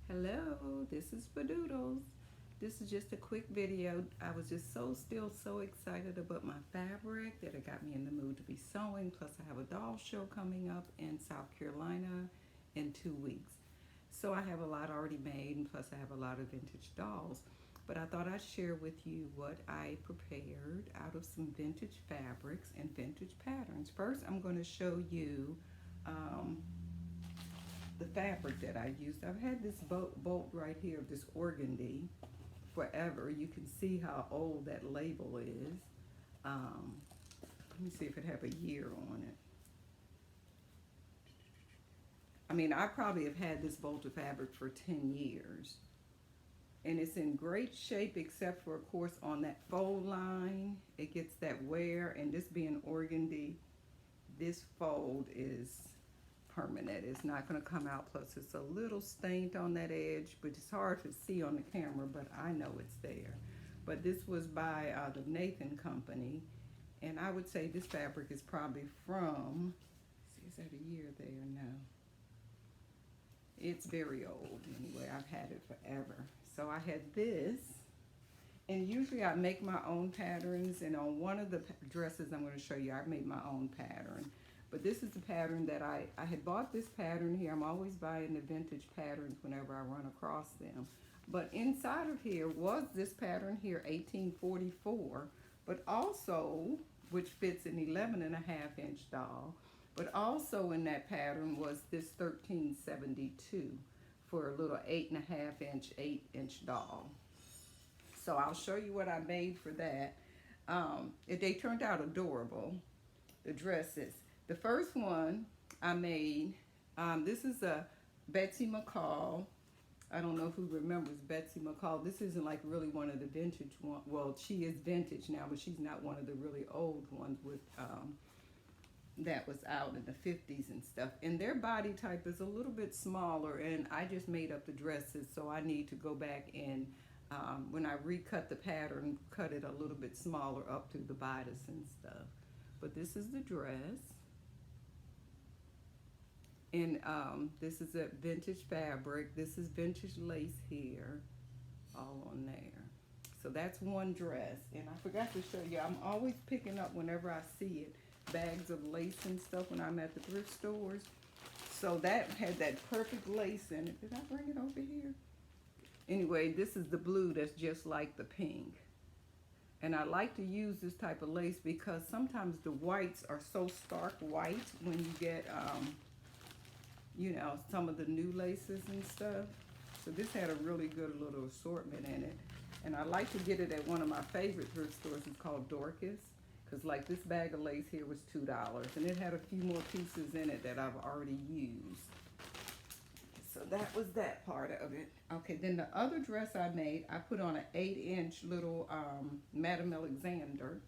Hello, this is Doodles. This is just a quick video. I was just still so excited about my fabric that it got me in the mood to be sewing. Plus I have a doll show coming up in South Carolina in 2 weeks. So I have a lot already made, and plus I have a lot of vintage dolls. But I thought I'd share with you what I prepared out of some vintage fabrics and vintage patterns. First, I'm going to show you um, the fabric that I used. I've had this bolt right here, this organdy, forever. You can see how old that label is. Let me see if it have a year on it. I mean, I probably have had this bolt of fabric for 10 years. And it's in great shape except for, of course, on that fold line. It gets that wear, and this being organdy, this fold is permanent. It's not going to come out. Plus it's a little stained on that edge, but it's hard to see on the camera, but I know it's there. But this was by the Nathan Company, and I would say this fabric is probably from, see, is that a year there? No, it's very old. Anyway, I've had it forever. So I had this, and usually I make my own patterns, and on one of the dresses I'm going to show you, I made my own pattern. But this is the pattern that I had bought this pattern here. I'm always buying the vintage patterns whenever I run across them. But inside of here was this pattern here, 1844, but also, which fits an 11.5-inch doll, but also in that pattern was this 1372 for a little 8.5-inch, 8-inch doll. So I'll show you what I made for that. They turned out adorable, the dresses. The first one I made, this is a Betsy McCall. I don't know who remembers Betsy McCall. This isn't like really one of the vintage ones. Well, she is vintage now, but she's not one of the really old ones with that was out in the 50s and stuff. And their body type is a little bit smaller, and I just made up the dresses, so I need to go back and when I recut the pattern, cut it a little bit smaller up through the bodice and stuff. But this is the dress. And this is a vintage fabric. This is vintage lace here, all on there. So that's one dress. And I forgot to show you, I'm always picking up, whenever I see it, bags of lace and stuff when I'm at the thrift stores. So that had that perfect lace in it. Did I bring it over here? Anyway, this is the blue that's just like the pink. And I like to use this type of lace because sometimes the whites are so stark white when you get you know, some of the new laces and stuff. So this had a really good little assortment in it. And I like to get it at one of my favorite thrift stores. It's called Dorcas. Because like this bag of lace here was $2. And it had a few more pieces in it that I've already used. So that was that part of it. Okay, then the other dress I made, I put on an 8-inch little Madame Alexander.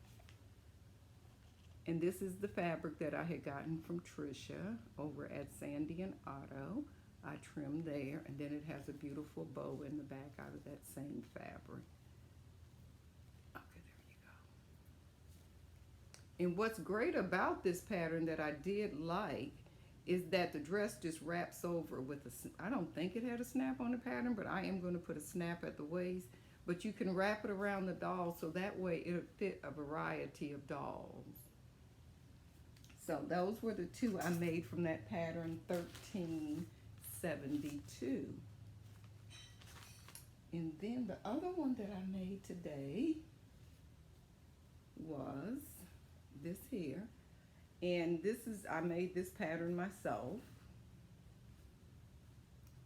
And this is the fabric that I had gotten from Trisha over at Sandy and Otto. I trimmed there, and then it has a beautiful bow in the back out of that same fabric. Okay, there you go. And what's great about this pattern that I did like is that the dress just wraps over with a, I don't think it had a snap on the pattern, but I am going to put a snap at the waist. But you can wrap it around the doll, so that way it'll fit a variety of dolls. So those were the two I made from that pattern, 1372. And then the other one that I made today was this here. And this is, I made this pattern myself.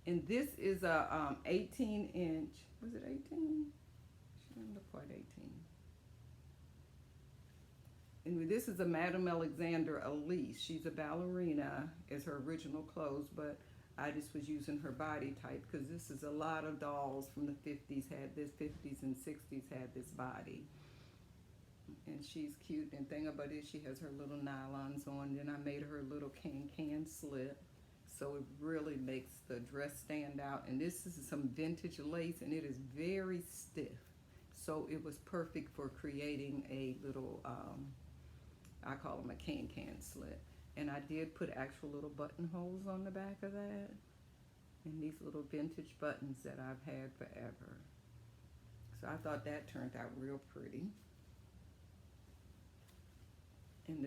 And this is a 18-inch, was it 18? She didn't look quite 18. And this is a Madame Alexander Elise. She's a ballerina as her original clothes, but I just was using her body type because this is a lot of dolls from the 50s had this, 50s and 60s had this body. And she's cute, and thing about it, she has her little nylons on. Then I made her a little can slip, so it really makes the dress stand out. And this is some vintage lace, and it is very stiff. So it was perfect for creating a little I call them a can slip. And I did put actual little buttonholes on the back of that. And and these little vintage buttons that I've had forever. So I thought that turned out real pretty. And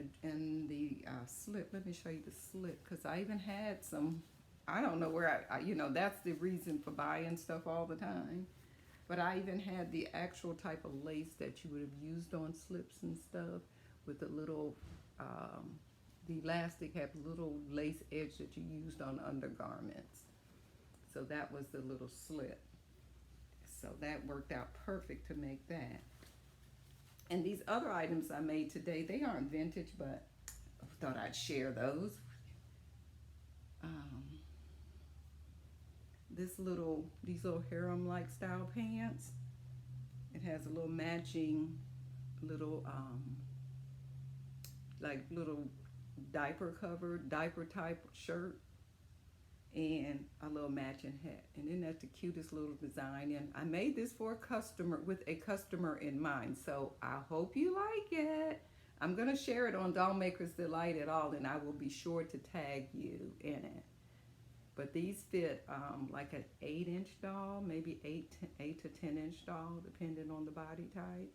the slip, let me show you the slip, because I even had some, I don't know where you know, that's the reason for buying stuff all the time. But I even had the actual type of lace that you would have used on slips and stuff, with the little, the elastic had little lace edge that you used on undergarments. So that was the little slip. So that worked out perfect to make that. And these other items I made today, they aren't vintage, but I thought I'd share those. These little harem-like style pants. It has a little matching little, like little diaper type shirt, and a little matching hat. And then that's the cutest little design. And I made this for a customer, with a customer in mind. So I hope you like it. I'm gonna share it on Doll Maker's Delight at all, and I will be sure to tag you in it. But these fit like an 8-inch doll, maybe 8 to 10-inch doll, depending on the body type.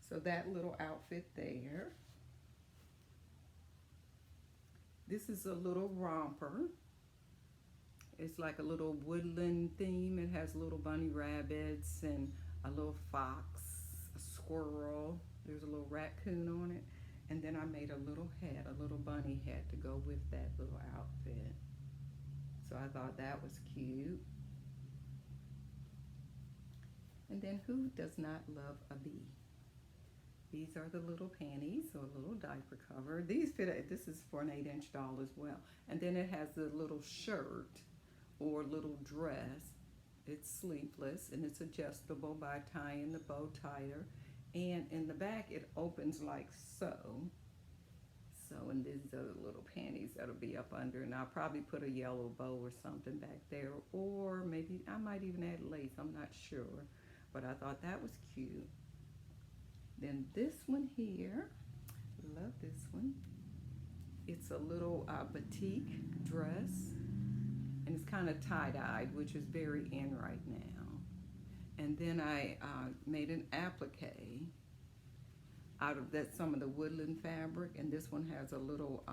So that little outfit there. This is a little romper. It's like a little woodland theme. It has little bunny rabbits and a little fox, a squirrel. There's a little raccoon on it. And then I made a little hat, a little bunny hat to go with that little outfit. So I thought that was cute. And then who does not love a bee? These are the little panties, or a little diaper cover. These fit, this is for an 8-inch doll as well. And then it has the little shirt or little dress. It's sleeveless and it's adjustable by tying the bow tighter. And in the back it opens like so. And these are the little panties that'll be up under, and I'll probably put a yellow bow or something back there, or maybe I might even add lace, I'm not sure, but I thought that was cute. Then this one here, love this one. It's a little batik dress, and it's kind of tie-dyed, which is very in right now. And then I made an applique out of that, some of the woodland fabric, and this one has a little,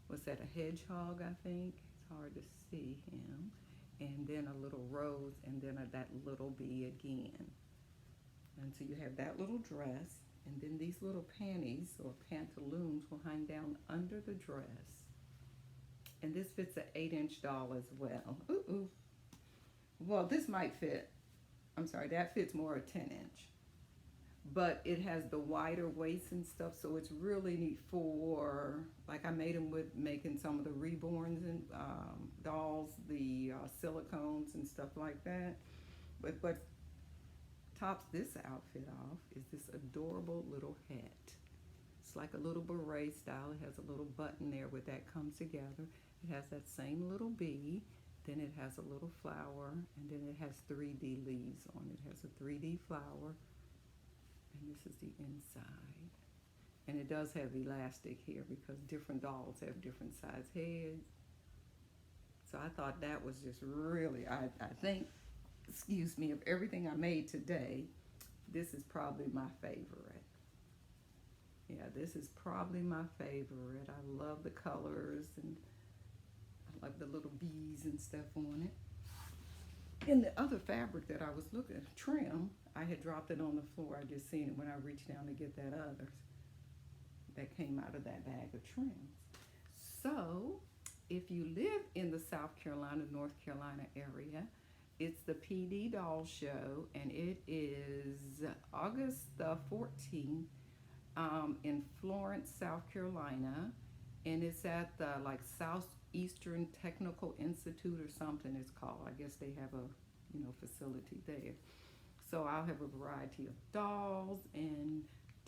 what's that, a hedgehog, I think? It's hard to see him. And then a little rose, and then that little bee again. And so you have that little dress, and then these little panties or pantaloons will hang down under the dress. And this fits an 8-inch doll as well. Ooh. Well, this might fit, I'm sorry, that fits more a 10-inch. But it has the wider waist and stuff, so it's really neat for, like I made them with making some of the reborns and dolls, the silicones and stuff like that. But what tops this outfit off is this adorable little hat. It's like a little beret style. It has a little button there where that comes together. It has that same little bee. Then it has a little flower, and then it has 3D leaves on it. It has a 3D flower. And this is the inside. And it does have elastic here because different dolls have different size heads. So I thought that was just really, I think, excuse me, of everything I made today, this is probably my favorite. Yeah, this is probably my favorite. I love the colors, and I love the little bees and stuff on it. And the other fabric that I was looking at, trim, I had dropped it on the floor. I just seen it when I reached down to get that other that came out of that bag of trims. So, if you live in the South Carolina, North Carolina area, it's the PeeDee Doll Show, and it is August the 14th in Florence, South Carolina, and it's at the Southeastern Technical Institute or something it's called. I guess they have a facility there. So I'll have a variety of dolls and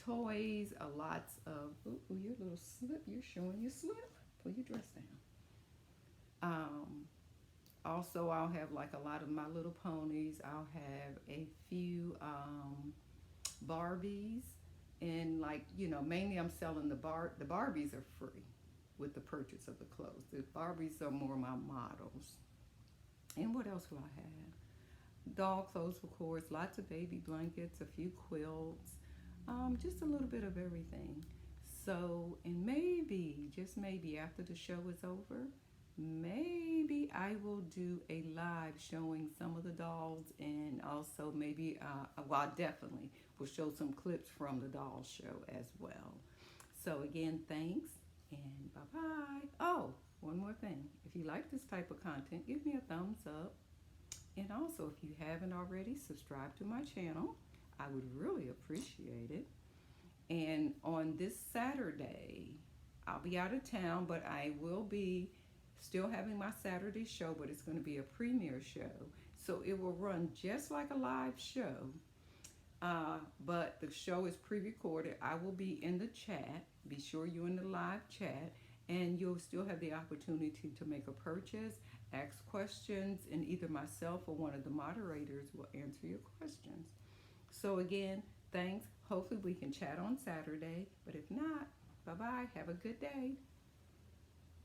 toys, lots of, ooh, your little slip, you're showing your slip. Pull your dress down. Also, I'll have like a lot of My Little Ponies. I'll have a few Barbies, and mainly I'm selling the Barbies are free with the purchase of the clothes. The Barbies are more my models. And what else will I have? Doll clothes, of course, lots of baby blankets, a few quilts, just a little bit of everything. So, and maybe, just maybe after the show is over, maybe I will do a live showing some of the dolls, and also maybe, well, I definitely will show some clips from the doll show as well. So again, thanks and bye-bye. Oh, one more thing. If you like this type of content, give me a thumbs up. And also, if you haven't already, subscribe to my channel. I would really appreciate it. And on this Saturday, I'll be out of town, but I will be still having my Saturday show, but it's going to be a premiere show. So it will run just like a live show, but the show is pre-recorded. I will be in the chat. Be sure you're in the live chat, and you'll still have the opportunity to make a purchase, ask questions, and either myself or one of the moderators will answer your questions. So again, thanks. Hopefully we can chat on Saturday, but if not, bye-bye. Have a good day.